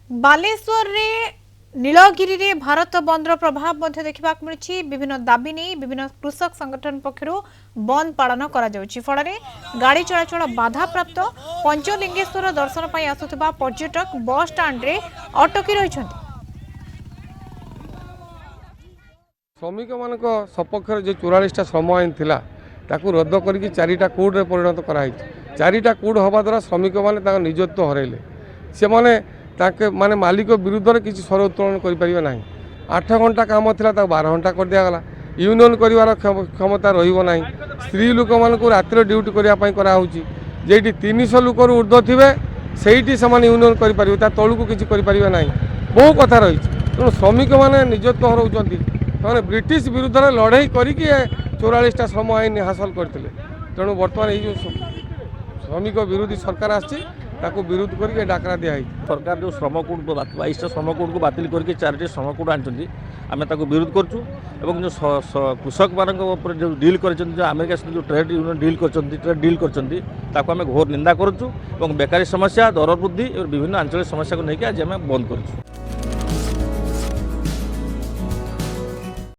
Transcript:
बालेश्वर रे नीलगिरी रे भारत बंदर प्रभाव मध्य देखा मिली विभिन्न दाबी नहीं विभिन्न कृषक संगठन पक्षर बंद पालन फल गाड़ी चलाचल बाधा प्राप्त पंचलिंगेश्वर दर्शन पर आसुवा पर्यटक बस स्टाण्ड रे अटकी रही। श्रमिक मान सपक्ष जो 44टा श्रम आईन थिला ताकू रद्द करके 4टा कोड रे परिणत कराई। 4टा कोड हवा द्वारा श्रमिक माने निजत्व हरैले से माने मालिक विरुद्ध में किसी स्वर उत्तोलन करें ना। 8 घंटा काम था 12 घंटा कर दिगला। यूनियन कर क्षमता रही स्त्री लोक मान रातिर ड्यूटी करने जे 300 लोक ऊर्ध्व थे से यूनियन करें तलू किसी करें ना। बहु कथा रही तेणु श्रमिक मैंने निजत्व हर ब्रिटिश विरुद्ध में लड़ाई करके 44टा श्रम आईन हासिल करते। तेणु बर्तमान ये श्रमिक विरोधी सरकार आसी विरोध करके डाकरा दिखाई सरकार जो श्रम कोड 22टा श्रम कोड को बातिल करके 4टी श्रम कोड आनी आम विरोध करुँ। जो कृषक मान जो डील कर अमेरिका सहित जो ट्रेड यूनियन डील कर घोर निंदा करुँ। बेकारी समस्या दर वृद्धि और विभिन्न आंचलिक समस्या को लेकिन आज आम बंद करुँ।